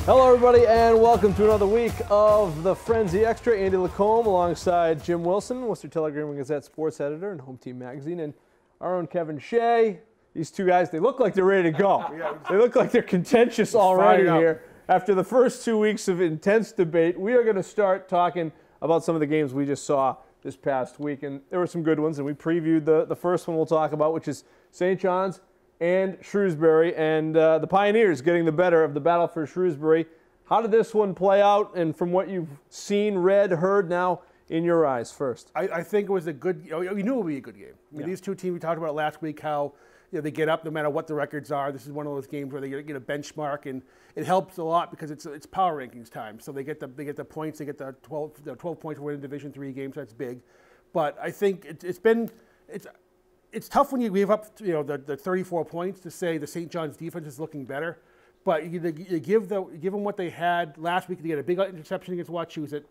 Hello, everybody, and welcome to another week of the Frenzy Extra. Andy Lacombe alongside Jim Wilson, Worcester Telegram and Gazette sports editor and Home Team Magazine, and our own Kevin Shea. These two guys, they look like they're ready to go. They look like they're contentious already here. After the first 2 weeks of intense debate, we are going to start talking about some of the games we just saw this past week, and there were some good ones, and we previewed the first one we'll talk about, which is St. John's and Shrewsbury, and the Pioneers getting the better of the battle for Shrewsbury. How did this one play out, and from what you've seen, read, heard now, in your eyes first? I think it was a good, we knew it would be a good game. I mean, these two teams, we talked about last week, how they get up no matter what the records are. This is one of those games where they get a benchmark, and it helps a lot because it's power rankings time. So they get the points, they get the 12 points to win a Division III game, so that's big. But I think it's tough when you give up the 34 points to say the St. John's defense is looking better. But you give them what they had last week. They had a big interception against Wachusett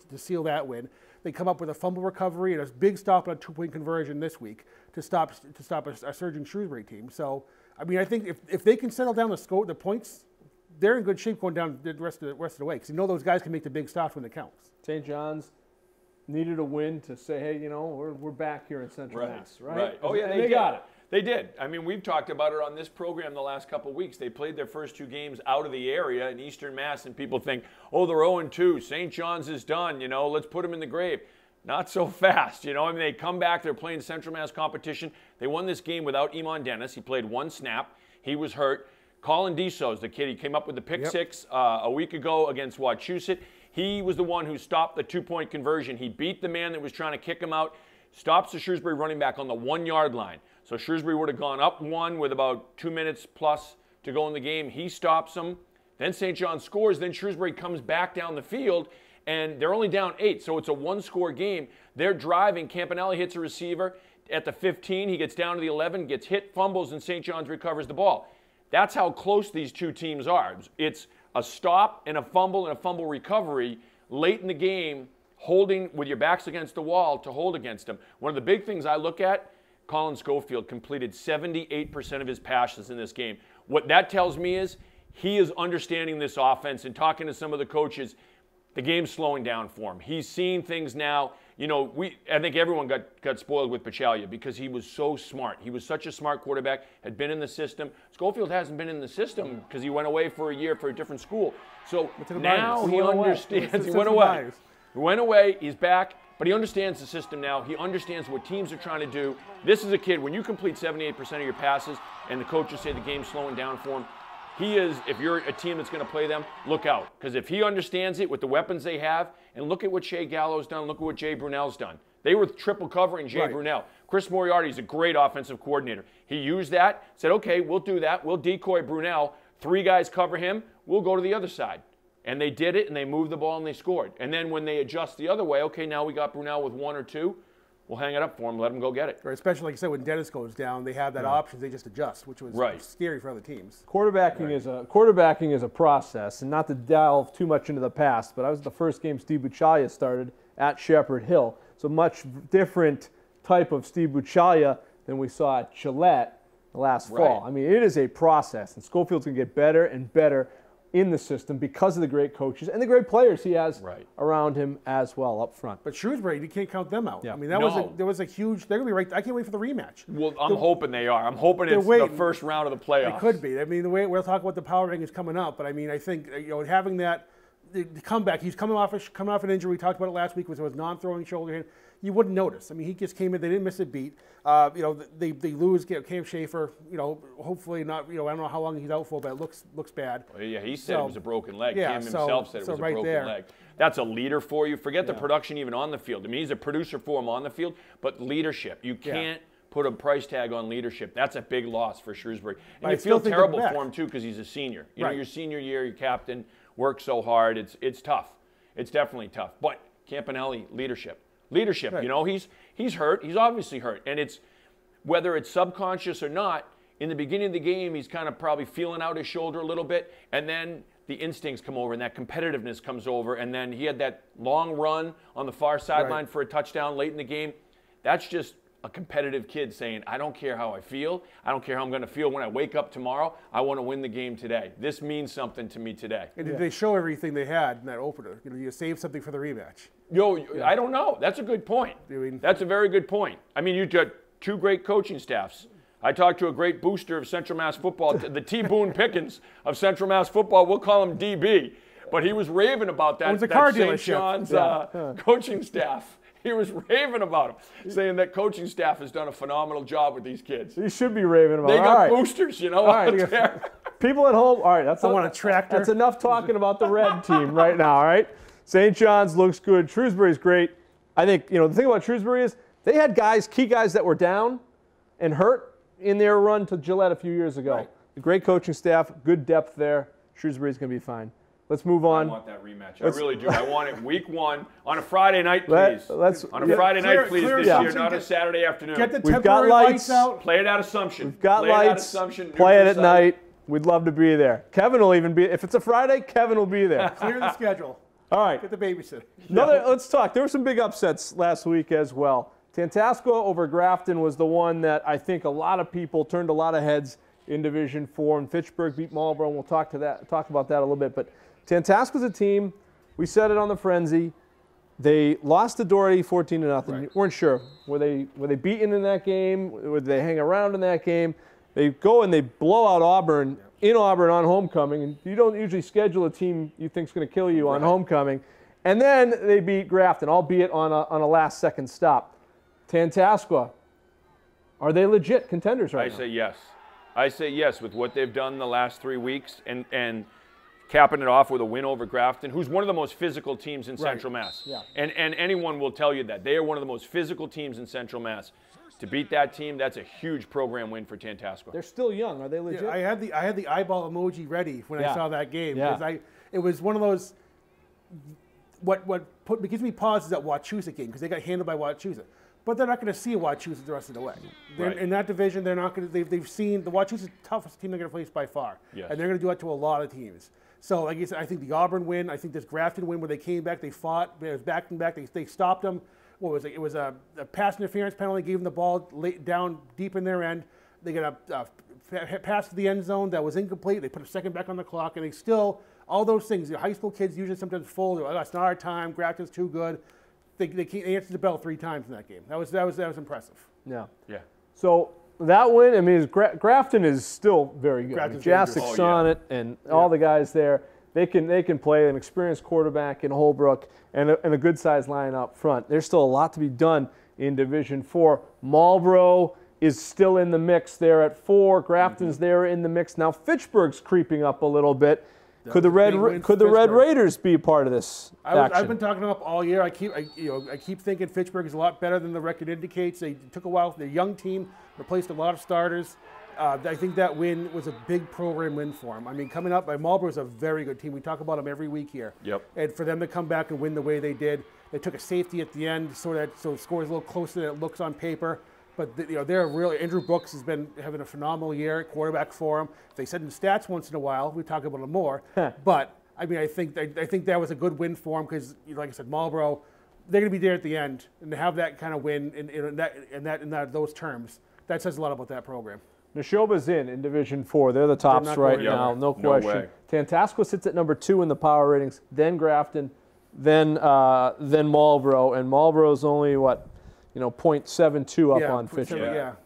to seal that win. They come up with a fumble recovery and a big stop on a 2-point conversion this week to stop a surging Shrewsbury team. So I mean, I think if they can settle down the points, they're in good shape going down the rest of the way, because those guys can make the big stops when it counts. St. John's needed a win to say, hey, we're back here in Central Mass, right? Right. Oh yeah, they got it. They did. I mean, we've talked about it on this program the last couple of weeks. They played their first 2 games out of the area in Eastern Mass, and people think, oh, they're 0-2. St. John's is done. Let's put them in the grave. Not so fast. I mean, they come back. They're playing Central Mass competition. They won this game without Iman Dennis. He played 1 snap. He was hurt. Colin Deso's the kid. He came up with the pick six a week ago against Wachusett. He was the one who stopped the 2-point conversion. He beat the man that was trying to kick him out, stops the Shrewsbury running back on the 1-yard line. So Shrewsbury would have gone up 1 with about 2 minutes plus to go in the game. He stops them. Then St. John scores. Then Shrewsbury comes back down the field, and they're only down 8. So it's a 1-score game. They're driving. Campanelli hits a receiver at the 15. He gets down to the 11, gets hit, fumbles, and St. John's recovers the ball. That's how close these two teams are. It's a stop and a fumble recovery late in the game, holding with your backs against the wall to hold against them. One of the big things I look at, Colin Schofield completed 78% of his passes in this game. What that tells me is he is understanding this offense, and talking to some of the coaches, the game's slowing down for him. He's seeing things now. I think everyone got spoiled with Pachalia because he was so smart. He was such a smart quarterback, had been in the system. Schofield hasn't been in the system because he went away for a year for a different school. So now he understands. He went away. He went away. He's back. But he understands the system now. He understands what teams are trying to do. This is a kid, when you complete 78% of your passes and the coaches say the game's slowing down for him, he is, if you're a team that's going to play them, look out. Because if he understands it with the weapons they have, and look at what Shea Gallo's done, look at what Jay Brunel's done. They were triple covering Jay Brunel. Chris Moriarty's a great offensive coordinator. He used that, said, okay, we'll do that. We'll decoy Brunel. 3 guys cover him. We'll go to the other side. And they did it, and they moved the ball, and they scored. And then when they adjust the other way, okay, now we got Brunel with 1 or 2. We'll hang it up for him, let him go get it. Right, especially, like you said, when Dennis goes down, they have that option. They just adjust, which was scary for other teams. Quarterbacking is a process, and not to delve too much into the past, but I was the first game Steve Buchalia started at Shepherd Hill. So much different type of Steve Buchalia than we saw at Gillette last fall. I mean, it is a process, and Schofield's going to get better and better in the system because of the great coaches and the great players he has around him as well up front. But Shrewsbury, you can't count them out. I mean, there was a huge. They're going to be right. I can't wait for the rematch. Well, I'm hoping they are. I'm hoping it's the first round of the playoffs. It could be. I mean, the way we'll talk about the power rankings coming up, but I mean, I think having that the comeback. He's coming off an injury. We talked about it last week. Was non-throwing shoulder hand. You wouldn't notice. I mean, he just came in. They didn't miss a beat. They lose. Cam Schaefer. Hopefully not. I don't know how long he's out for, but it looks bad. Well, yeah, he said it was a broken leg. Cam himself said it was a broken leg. That's a leader for you. Forget the production even on the field. I mean, he's a producer for him on the field, but leadership. You can't put a price tag on leadership. That's a big loss for Shrewsbury. And you feel terrible for him too because he's a senior. You know, your senior year, your captain worked so hard. It's tough. It's definitely tough. But Campanelli, leadership. Right. He's hurt. He's obviously hurt. And it's whether it's subconscious or not, in the beginning of the game, he's kind of probably feeling out his shoulder a little bit. And then the instincts come over and that competitiveness comes over. And then he had that long run on the far sideline for a touchdown late in the game. That's just a competitive kid saying, I don't care how I feel. I don't care how I'm going to feel when I wake up tomorrow. I want to win the game today. This means something to me today. And did they show everything they had in that opener? You know, you save something for the rematch. I don't know. That's a good point. That's a very good point. I mean, you've got two great coaching staffs. I talked to a great booster of Central Mass football, the T. Boone Pickens of Central Mass football. We'll call him DB. But he was raving about that St. John's coaching staff. He was raving about him, saying that coaching staff has done a phenomenal job with these kids. You should be raving about it. They got right. boosters, you know. Right. People at home, all right, I want a tractor. That's enough talking about the red team right now, all right? St. John's looks good. Shrewsbury's great. I think, you know, the thing about Shrewsbury is they had key guys that were down and hurt in their run to Gillette a few years ago. Right. A great coaching staff, good depth there. Shrewsbury's going to be fine. Let's move on. I want that rematch. I really do. I want it week 1 on a Friday night, please. On a Friday night, please, this year, not a Saturday afternoon. Get the temporary lights out. Play it at Assumption. We've got lights. Play it at night. We'd love to be there. Kevin will even be. If it's a Friday, Kevin will be there. Clear the schedule. All right. Get the babysitter. Let's talk. There were some big upsets last week as well. Tantasco over Grafton was the one that I think a lot of people turned a lot of heads in Division 4, and Fitchburg beat Marlboro, and we'll talk about that a little bit. But Tantasco's a team, we said it on the Frenzy, they lost to Doherty 14-0. Right. Weren't sure. Were they beaten in that game? Would they hang around in that game? They go and they blow out Auburn in Auburn on homecoming, and you don't usually schedule a team you think is going to kill you on homecoming. And then they beat Grafton, albeit on a last-second stop. Tantasco, are they legit contenders right now? I say yes. I say yes with what they've done the last 3 weeks and capping it off with a win over Grafton, who's one of the most physical teams in Central Mass. Yeah. And anyone will tell you that. They are one of the most physical teams in Central Mass. To beat that team, that's a huge program win for Tantasco. They're still young. Are they legit? Yeah, I had the eyeball emoji ready when I saw that game. Yeah. It was one of those, what gives me pause is that Wachusett game, because they got handled by Wachusett. But they're not going to see Wachusett the rest of the way. In that division, they're not going to. They've seen the Wachusett toughest team they're going to face by far, and they're going to do that to a lot of teams. So, like I said, I think the Auburn win, I think this Grafton win where they came back, they fought, it was back and back, they stopped them. What was it? It was a pass interference penalty, gave them the ball down deep in their end. They got a pass to the end zone that was incomplete. They put a second back on the clock, and they still, all those things. The high school kids usually sometimes fold. Oh, that's not our time. Grafton's too good. They answered the bell 3 times in that game. That was impressive. Yeah. Yeah. So that win, I mean, Grafton is still very good. Jasik's on it, and all the guys there. They can play an experienced quarterback in Holbrook and a good-sized line up front. There's still a lot to be done in Division 4. Marlboro is still in the mix there at 4. Grafton's there in the mix. Now Fitchburg's creeping up a little bit. Could the Red Raiders be a part of this action? I've been talking them up all year. I keep thinking Fitchburg is a lot better than the record indicates. They took a while. They're a young team, replaced a lot of starters. I think that win was a big program win for them. I mean, coming up, Marlboro is a very good team. We talk about them every week here. Yep. And for them to come back and win the way they did, they took a safety at the end, so it scores a little closer than it looks on paper. But they're really, Andrew Brooks has been having a phenomenal year, quarterback for them. They said in stats once in a while. We talk about them more. But I mean, I think that was a good win for them because, like I said, Marlboro, they're going to be there at the end, and to have that kind of win in those terms, that says a lot about that program. Neshoba's in Division 4. They're the tops right now, no question. Tantasco sits at number 2 in the power ratings, then Grafton, then Marlboro, and Marlboro's only, 0.72 up on Fitchburg.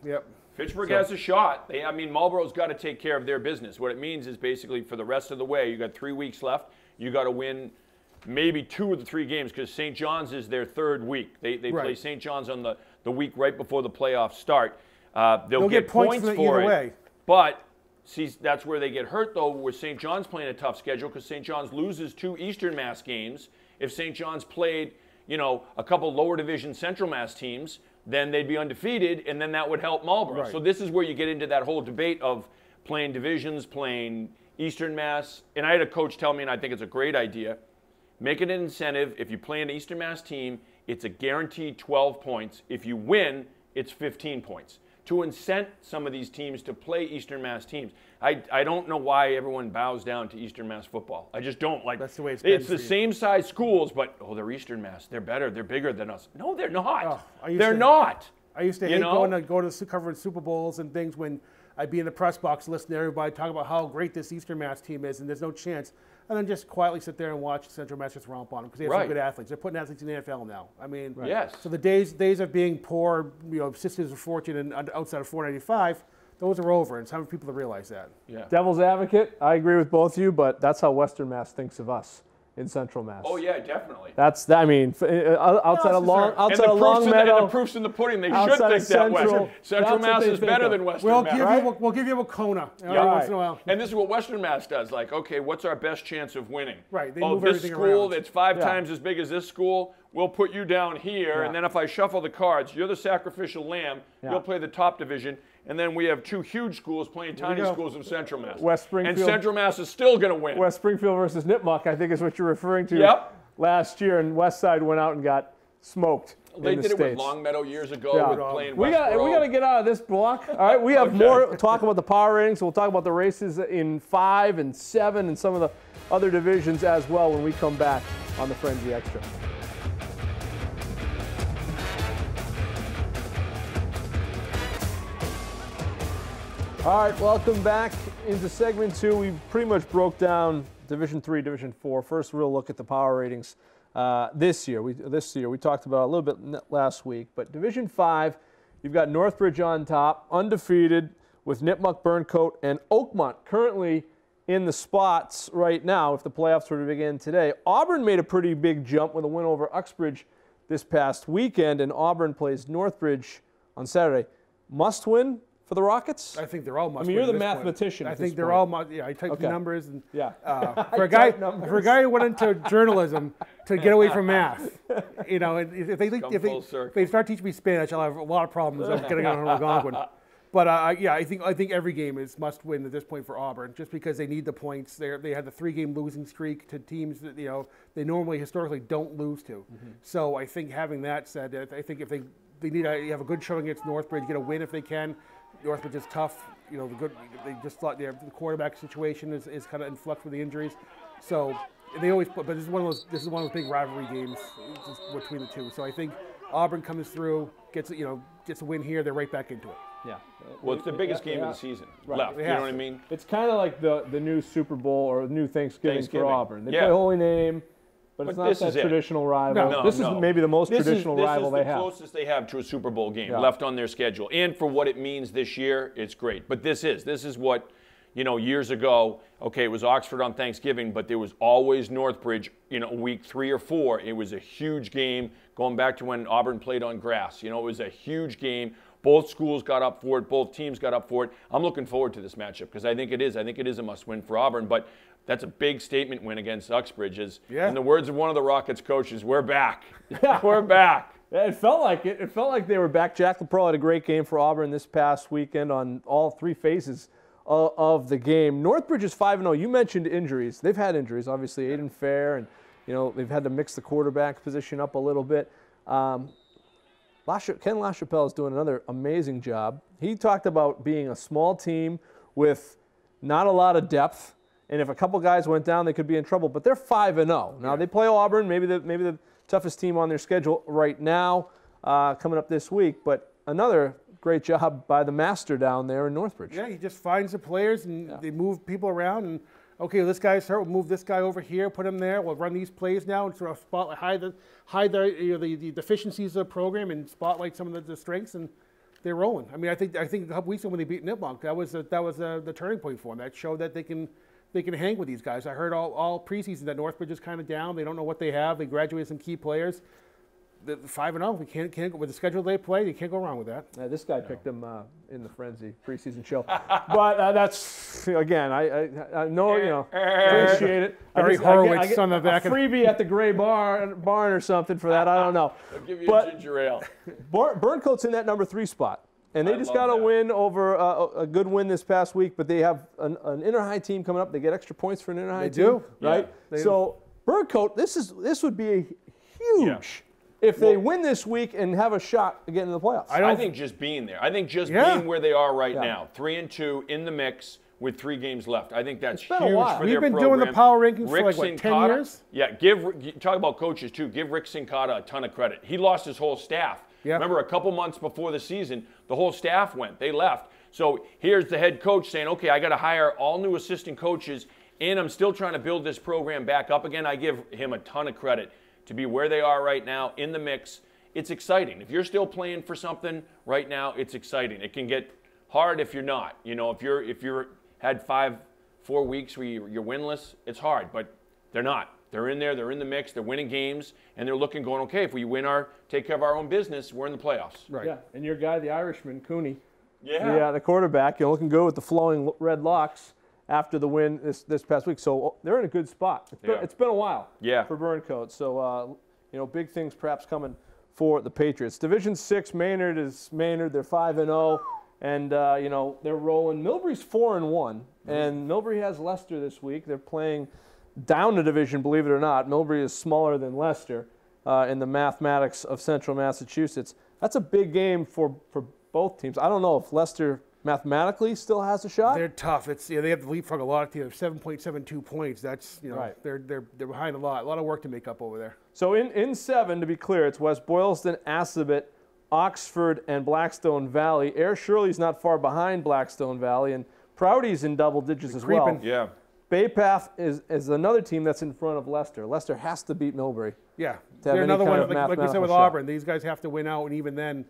Fitchburg has a shot. Marlboro's got to take care of their business. What it means is basically for the rest of the way, you got 3 weeks left. You got to win maybe 2 of the 3 games because St. John's is their 3rd week. They play St. John's on the week right before the playoffs start. They'll get points for it, way. But see, that's where they get hurt, though, where St. John's playing a tough schedule because St. John's loses 2 Eastern Mass games. If St. John's played, a couple lower division Central Mass teams, then they'd be undefeated, and then that would help Marlboro. Right. So this is where you get into that whole debate of playing divisions, playing Eastern Mass. And I had a coach tell me, and I think it's a great idea, make it an incentive. If you play an Eastern Mass team, it's a guaranteed 12 points. If you win, it's 15 points. To incent some of these teams to play Eastern Mass teams. I don't know why everyone bows down to Eastern Mass football. I just don't. That's the way it's been. It's the same size schools, but they're Eastern Mass. They're better. They're bigger than us. No, they're not. They're not. I used to hate going to covering Super Bowls and things when I'd be in the press box listening to everybody talk about how great this Eastern Mass team is and there's no chance. And then just quietly sit there and watch Central Mass just romp on them because they have some good athletes. They're putting athletes in the NFL now. I mean, so the days of being poor, sisters of fortune and outside of 495, those are over, and it's time for people to realize that. Yeah. Devil's advocate, I agree with both of you, but that's how Western Mass thinks of us in Central Mass. Oh yeah, definitely. I mean, outside of Long Meadow, and the proof's in the pudding. They should think that way. Central Mass is better than Western Mass. We'll give you a Kona once in a while. And this is what Western Mass does. Like, okay, what's our best chance of winning? Right. They move everything this school around. that's 5 times as big as this school, we'll put you down here, and then if I shuffle the cards, you're the sacrificial lamb. You'll play the top division. And then we have 2 huge schools playing tiny schools of Central Mass. West Springfield. And Central Mass is still going to win. West Springfield versus Nipmuc, I think is what you're referring to. Last year, and West Side went out and got smoked. They did it with Longmeadow years ago with playing we got to get out of this block. All right, we have more talk about the power ratings. We'll talk about the races in 5 and 7 and some of the other divisions as well when we come back on the Frenzy Extra. All right, welcome back into segment 2. We pretty much broke down Division 3, Division 4. First real look at the power ratings this year. We talked about it a little bit last week. But Division 5, you've got Northbridge on top, undefeated, with Nipmuc, Burncoat, and Oakmont currently in the spots right now if the playoffs were to begin today. Auburn made a pretty big jump with a win over Uxbridge this past weekend, and Auburn plays Northbridge on Saturday. Must win for the Rockets? I think they're all must. I mean, you're the mathematician. I think they're all must. Yeah, I typed the numbers and for a guy who went into journalism to get away from math, if they start teaching me Spanish, I'll have a lot of problems getting on Algonquin. But I think every game is must win at this point for Auburn, just because they need the points. They had the 3-game losing streak to teams that they normally historically don't lose to. So I think having that said, I think if they need to have a good showing against Northbridge, get a win if they can. Northbridge is tough. They just thought the quarterback situation is kind of in flux with the injuries. So they always but this is one of those big rivalry games between the two. So I think Auburn comes through, gets a win here, they're right back into it. Yeah. Well, it's the biggest game of the season left. You know what I mean? It's kind of like the new Super Bowl or new Thanksgiving for Auburn. They play Holy Name. But it's not that traditional rival. This is maybe the most traditional rival they have. This is the closest they have to a Super Bowl game left on their schedule. And for what it means this year, it's great. But this is what, years ago, okay, it was Oxford on Thanksgiving, but there was always Northbridge, week 3 or 4. It was a huge game going back to when Auburn played on grass. It was a huge game. Both schools got up for it. Both teams got up for it. I'm looking forward to this matchup because I think it is a must-win for Auburn. But that's a big statement win against Uxbridge. In the words of one of the Rockets coaches, we're back. We're back. Yeah, it felt like it. It felt like they were back. Jack LaPro had a great game for Auburn this past weekend on all 3 phases of the game. Northbridge is 5-0. You mentioned injuries. They've had injuries, obviously. Aiden Fair, and they've had to mix the quarterback position up a little bit. Ken LaChapelle is doing another amazing job. He talked about being a small team with not a lot of depth. And if a couple guys went down, they could be in trouble. But they're 5-0. Now, they play Auburn, maybe the toughest team on their schedule right now, coming up this week. But another great job by the master down there in Northbridge. Yeah, he just finds the players, and they move people around. And, okay, this guy's hurt. We'll move this guy over here, put him there. We'll run these plays now and sort of spotlight, hide the deficiencies of the program and spotlight some of the strengths. And they're rolling. I mean, I think a couple weeks ago when they beat Nipmuc, that was the turning point for them. That showed that they can hang with these guys. I heard all preseason that Northbridge is kind of down. They don't know what they have. They graduated some key players. The 5-0. We can't with the schedule they play. You can't go wrong with that. This guy picked them in the Frenzy preseason show, but that's again. I know appreciate it. Barry Horowitz on the back. A freebie at the Gray Barn or something for that. I don't know. I'll give you a ginger ale. Burncoat's in that number 3 spot. And they just got a win over a good win this past week, but they have an inter-high team coming up. They get extra points for an inter-high team. They do, right? Yeah, so Burncoat, this would be a huge if they win this week and have a shot at getting in the playoffs. I think just being there. I think just being where they are right now, 3-2 in the mix with 3 games left. I think that's huge for their program. We've been doing the power rankings for like 10 years? Yeah, talk about coaches too. Give Rick Sincata a ton of credit. He lost his whole staff Yeah. Remember, a couple months before the season, the whole staff went. They left. So here's the head coach saying, okay, I got to hire all new assistant coaches, and I'm still trying to build this program back up again. I give him a ton of credit to be where they are right now in the mix. It's exciting. If you're still playing for something right now, it's exciting. It can get hard if you're not. You know, if you're had 4 weeks where you're winless, it's hard, but they're not. They're in there, they're in the mix, they're winning games, and they're looking, going, okay, if we take care of our own business, we're in the playoffs. Right. Yeah, and your guy, the Irishman, Cooney, yeah, the quarterback, looking good with the flowing red locks after the win this past week. So they're in a good spot. It's been a while for Burncoat. So, big things perhaps coming for the Patriots. Division 6, Maynard is Maynard. They're 5-0, and, they're rolling. Millbury's 4-1, and Millbury has Leicester this week. They're playing down the division, believe it or not. Millbury is smaller than Leicester in the mathematics of Central Massachusetts. That's a big game for both teams. I don't know if Leicester mathematically still has a shot. They're tough. They have to leapfrog a lot of teams. 7.72 points. That's right. They're behind a lot of work to make up over there. So in 7, to be clear, it's West Boylston, Assabet, Oxford, and Blackstone Valley. Air Shirley's not far behind Blackstone Valley, and Prouty's in double digits as well. Yeah. Bay Path is another team that's in front of Leicester. Leicester has to beat Millbury. Yeah, they're another one. Like we said with Auburn, shot. These guys have to win out, and even then,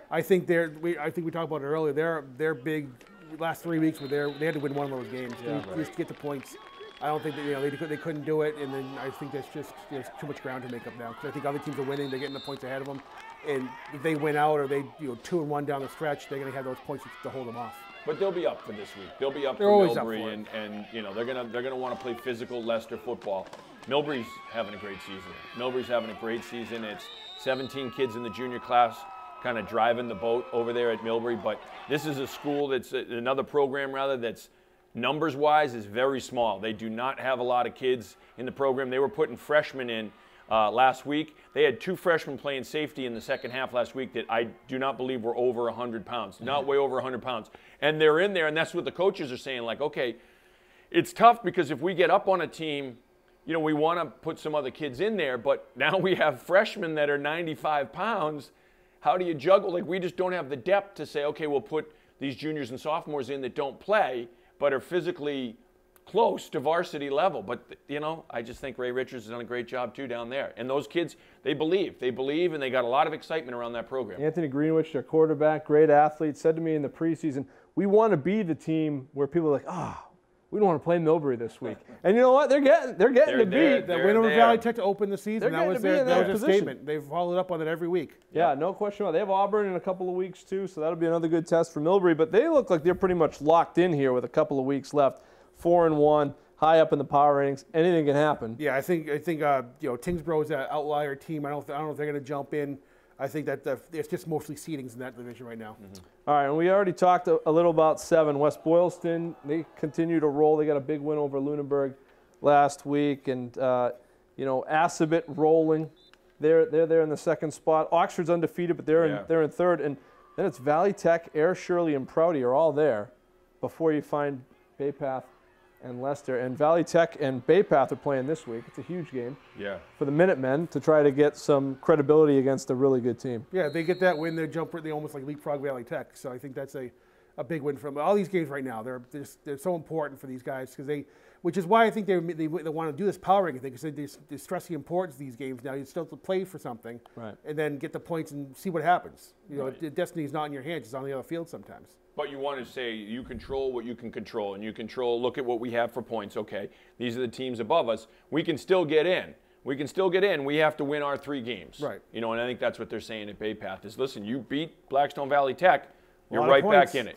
I think we talked about it earlier. They're big. Last 3 weeks, they had to win one of those games just to get the points. I don't think that they couldn't do it, and then I think that's just there's too much ground to make up now. Because I think other teams are winning, they're getting the points ahead of them, and if they win out or they 2-1 down the stretch, they're going to have those points to hold them off. But they'll be up for this week. They'll be up for Millbury, and they're gonna want to play physical Leicester football. Millbury's having a great season. Millbury's having a great season. It's 17 kids in the junior class, kind of driving the boat over there at Millbury. But this is a school another program that's numbers-wise is very small. They do not have a lot of kids in the program. They were putting freshmen in last week. They had 2 freshmen playing safety in the second half last week that I do not believe were over 100 pounds, not way over 100 pounds. And they're in there, and that's what the coaches are saying, like, okay, it's tough because if we get up on a team, we want to put some other kids in there, but now we have freshmen that are 95 pounds. How do you juggle? Like, we just don't have the depth to say, okay, we'll put these juniors and sophomores in that don't play but are physically close to varsity level. But, I just think Ray Richards has done a great job, too, down there. And those kids, they believe, and they got a lot of excitement around that program. Anthony Greenwich, their quarterback, great athlete, said to me in the preseason, we want to be the team where people are like, we don't want to play Millbury this week. And you know what? They're getting to beat. That win over Valley Tech to open the season, that was their position. statement. They've followed up on it every week. Yeah, no question about it. They have Auburn in a couple of weeks, too, so that'll be another good test for Millbury. But they look like they're pretty much locked in here with a couple of weeks left. 4-1, high up in the power ratings. Anything can happen. Yeah, I think Tingsboro's an outlier team. I don't know if they're going to jump in. I think that it's just mostly seedings in that division right now. Mm-hmm. All right, and we already talked a little about 7. West Boylston, they continue to roll. They got a big win over Lunenburg last week. And, Assabet rolling. They're there in the 2nd spot. Oxford's undefeated, but they're in 3rd. And then it's Valley Tech, Air Shirley, and Prouty are all there before you find Bay Path and Leicester. And Valley Tech and Bay Path are playing this week. It's a huge game for the Minutemen to try to get some credibility against a really good team. Yeah, if they get that win, they almost like leapfrog Valley Tech. So I think that's a big win for them. All these games right now, they're so important for these guys which is why I think they want to do this power ranking thing, because they stress the importance of these games now. You still have to play for something, and then get the points and see what happens. The destiny is not in your hands; it's on the other field sometimes. But you want to say you control what you can control, and you look at what we have for points. Okay, these are the teams above us. We can still get in. We have to win our 3 games. Right. And I think that's what they're saying at Bay Path is, listen, you beat Blackstone Valley Tech, you're right back in it.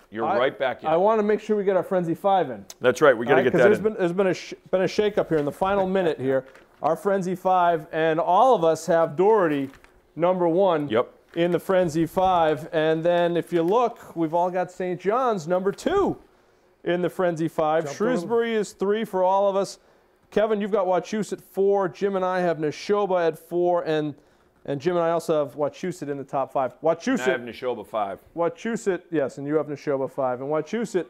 I want to make sure we get our Frenzy 5 in. That's right. We got to get that in. There's been a shake-up here in the final minute here. Our Frenzy 5, and all of us have Doherty, number 1. Yep. In the Frenzy 5, and then if you look, we've all got St. John's, number 2 in the Frenzy 5. Shrewsbury is 3 for all of us. Kevin, you've got Wachusett 4. Jim and I have Neshoba at 4, and Jim and I also have Wachusett in the top 5. I have Neshoba 5. Wachusett, yes, and you have Neshoba 5. And Wachusett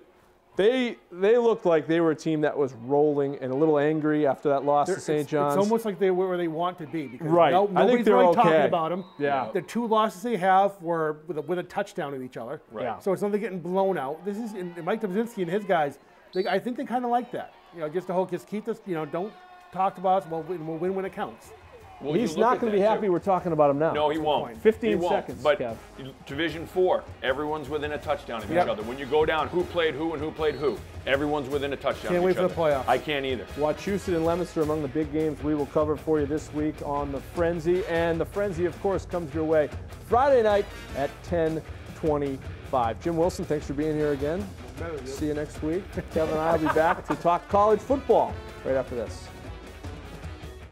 They looked like they were a team that was rolling and a little angry after that loss to St. John's. It's almost like they were where they want to be because right. nobody's I think they're really okay. talking about them. Yeah. The 2 losses they have were with a touchdown in each other. Right. Yeah. So it's not they're getting blown out. This is and Mike Dobzinski and his guys. I think they kind of like that. Just the whole just keep this. Don't talk about us. We'll win when it counts. Well, He's not going to be happy we're talking about him now. No, he won't. 15 he won't. seconds, But Kev. Division 4, everyone's within a touchdown of Yep. each other. When you go down, who played who and who played who, everyone's within a touchdown Can't of wait each for other. the playoffs. I can't either. Wachusett and Leominster among the big games we will cover for you this week on the Frenzy. And the Frenzy, of course, comes your way Friday night at 10:25. Jim Wilson, thanks for being here again. See you next week. Kevin and I will be back to talk college football right after this.